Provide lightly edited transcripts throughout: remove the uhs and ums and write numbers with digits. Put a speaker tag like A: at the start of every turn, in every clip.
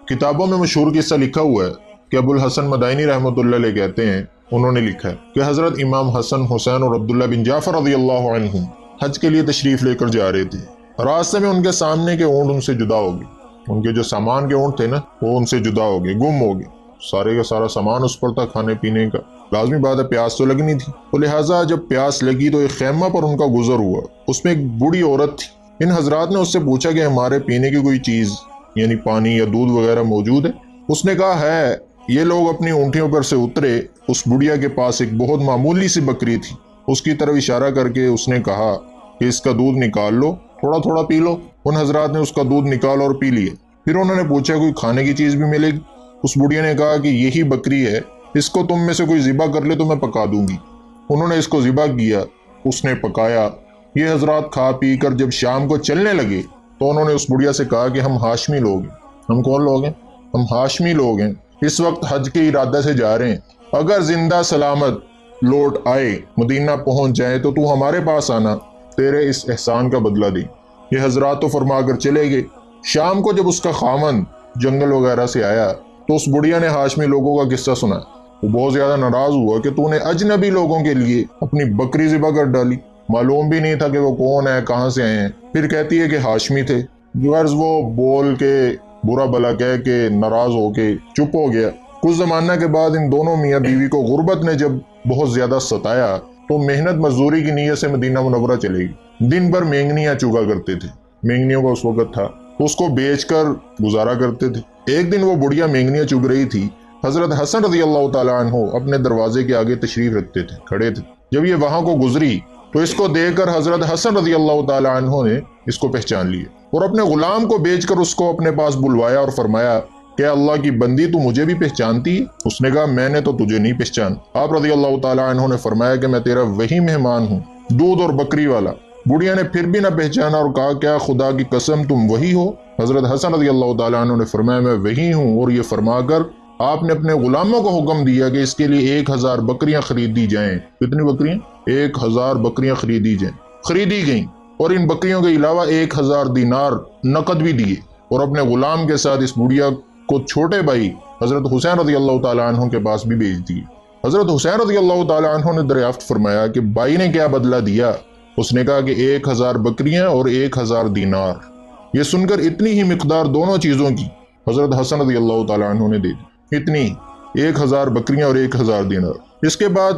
A: کتابوں میں مشہور قصہ لکھا ہوا ہے کہ ابو الحسن مدائنی رحمۃ اللہ علیہ کہتے ہیں، انہوں نے لکھا ہے کہ حضرت امام حسن حسین اور عبداللہ بن جعفر رضی اللہ عنہم حج کے لیے تشریف لے کر جا رہے تھے۔ راستے میں ان کے سامنے کے اونٹ ان سے جدا ہو گئے۔ ان کے جو سامان کے اونٹ تھے نا، وہ ان سے جدا ہو گئے، گم ہو گئے۔ سارے کا سارا سامان اس پر تھا کھانے پینے کا۔ لازمی بات ہے پیاس تو لگنی تھی، تو لہٰذا جب پیاس لگی تو ایک خیمہ پر ان کا گزر ہوا، اس میں ایک بوڑھی عورت تھی۔ ان حضرات نے اس سے پوچھا کہ ہمارے پینے کی کوئی چیز یعنی پانی یا دودھ وغیرہ موجود ہے؟ اس نے کہا ہے۔ یہ لوگ اپنی اونٹیوں پر سے اترے۔ اس بڑھیا کے پاس ایک بہت معمولی سی بکری تھی، اس کی طرف اشارہ کر کے اس نے کہا کہ اس کا دودھ نکال لو، تھوڑا تھوڑا پی لو۔ ان حضرات نے اس کا دودھ نکالا اور پی لیا۔ پھر انہوں نے پوچھا کوئی کھانے کی چیز بھی ملے گی؟ اس بڑھیا نے کہا کہ یہی بکری ہے، اس کو تم میں سے کوئی ذبح کر لے تو میں پکا دوں گی۔ انہوں نے اس کو ذبح کیا، اس نے پکایا۔ یہ حضرات کھا پی کر جب شام کو چلنے لگے تو انہوں نے اس بڑھیا سے کہا کہ ہم ہاشمی لوگ ہیں۔ ہم کون لوگ ہیں؟ ہم ہاشمی لوگ ہیں، اس وقت حج کے ارادہ سے جا رہے ہیں۔ اگر زندہ سلامت لوٹ آئے، مدینہ پہنچ جائے تو ہمارے پاس آنا، تیرے اس احسان کا بدلہ دیں۔ یہ حضرات تو فرما کر چلے گئے۔ شام کو جب اس کا خاوند جنگل وغیرہ سے آیا تو اس بڑھیا نے ہاشمی لوگوں کا قصہ سنا۔ وہ بہت زیادہ ناراض ہوا کہ تو نے اجنبی لوگوں کے لیے اپنی بکری ذبح کر ڈالی، معلوم بھی نہیں تھا کہ وہ کون ہے، کہاں سے آئے ہیں۔ پھر کہتی ہے کہ ہاشمی تھے۔ غرض وہ بول کے برا بلا کہہ کے ناراض ہو کے چپ ہو گیا۔ کچھ زمانہ کے بعد ان دونوں میاں بیوی کو غربت نے جب بہت زیادہ ستایا تو محنت مزدوری کی نیت سے مدینہ منورہ چلے گی۔ دن بھر مینگنیاں چگا کرتے تھے، مینگنیوں کا اس وقت تھا، اس کو بیچ کر گزارا کرتے تھے۔ ایک دن وہ بڑھیا مینگنیاں چگ رہی تھی۔ حضرت حسن رضی اللہ تعالیٰ عنہ اپنے دروازے کے آگے تشریف رکھتے تھے، کھڑے تھے۔ جب یہ وہاں کو گزری تو اس کو دیکھ کر حضرت حسن رضی اللہ تعالیٰ عنہ نے اس کو پہچان لیا اور اپنے غلام کو بیچ کر اس کو اپنے پاس بلوایا اور فرمایا کہ اللہ کی بندی تو مجھے بھی پہچانتی ہے؟ اس نے کہا میں نے تو تجھے نہیں پہچان۔ آپ رضی اللہ تعالیٰ عنہ نے فرمایا کہ میں تیرا وہی مہمان ہوں، دودھ اور بکری والا۔ بڑھیا نے پھر بھی نہ پہچانا اور کہا کیا خدا کی قسم تم وہی ہو؟ حضرت حسن رضی اللہ تعالیٰ عنہ نے فرمایا میں وہی ہوں، اور یہ فرما کر آپ نے اپنے غلاموں کو حکم دیا کہ اس کے لیے 1000 بکریاں خرید دی جائیں۔ کتنی بکریاں؟ 1000 بکریاں خریدی جائیں۔ خریدی گئیں، اور ان بکریوں کے علاوہ 1000 دینار نقد بھی دیے، اور اپنے غلام کے ساتھ اس بڑھیا کو چھوٹے بھائی حضرت حسین رضی اللہ تعالیٰ عنہ کے پاس بھی بھیج دیے۔ حضرت حسین رضی اللہ تعالیٰ عنہ نے دریافت فرمایا کہ بھائی نے کیا بدلہ دیا؟ اس نے کہا کہ 1000 بکریاں اور 1000 دینار۔ یہ سن کر اتنی ہی مقدار دونوں چیزوں کی حضرت حسن رضی اللہ تعالیٰ عنہ نے دے دی، اتنی 1000 بکریاں اور 1000 دینار۔ اس کے بعد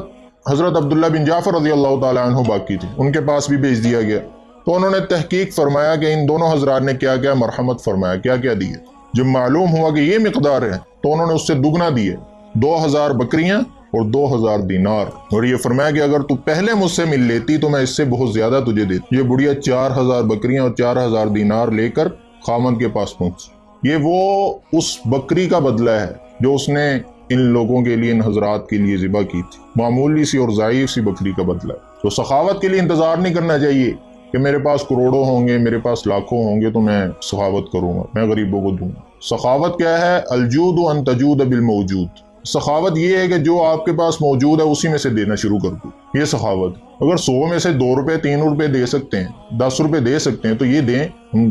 A: حضرت عبداللہ بن جعفر رضی اللہ تعالیٰ عنہ باقی تھے، ان کے پاس بھی بھیج دیا گیا۔ تو انہوں نے تحقیق فرمایا کہ ان دونوں حضرات نے کیا کیا مرحمت فرمایا، کیا کیا دیے۔ جب معلوم ہوا کہ یہ مقدار ہے تو انہوں نے اس سے دگنا دیے، 2000 بکریاں اور 2000 دینار، اور یہ فرمایا کہ اگر تو پہلے مجھ سے مل لیتی تو میں اس سے بہت زیادہ تجھے دیتی۔ یہ بڑھیا 4000 بکریاں اور 4000 دینار لے کر خامند کے پاس پہنچی۔ یہ وہ اس بکری کا بدلہ ہے جو اس نے ان لوگوں کے لیے، ان حضرات کے لیے ذبح کی تھی، معمولی سی اور ضعیف سی بکری کا بدلہ ہے۔ تو سخاوت کے لیے انتظار نہیں کرنا چاہیے کہ میرے پاس کروڑوں ہوں گے، میرے پاس لاکھوں ہوں گے تو میں سخاوت کروں گا، میں غریبوں کو دوں گا۔ سخاوت کیا ہے؟ الجود ان تجود بالموجود۔ سخاوت یہ ہے کہ جو آپ کے پاس موجود ہے اسی میں سے دینا شروع کر دو، یہ سخاوت۔ اگر 100 میں سے 2 روپے 3 روپے دے سکتے ہیں، 10 روپے دے سکتے ہیں تو یہ دیں۔ ہم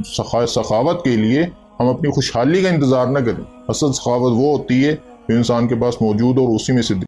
A: سخاوت کے لیے ہم اپنی خوشحالی کا انتظار نہ کریں۔ اصل سخاوت وہ ہوتی ہے جو انسان کے پاس موجود اور اسی میں سے دے۔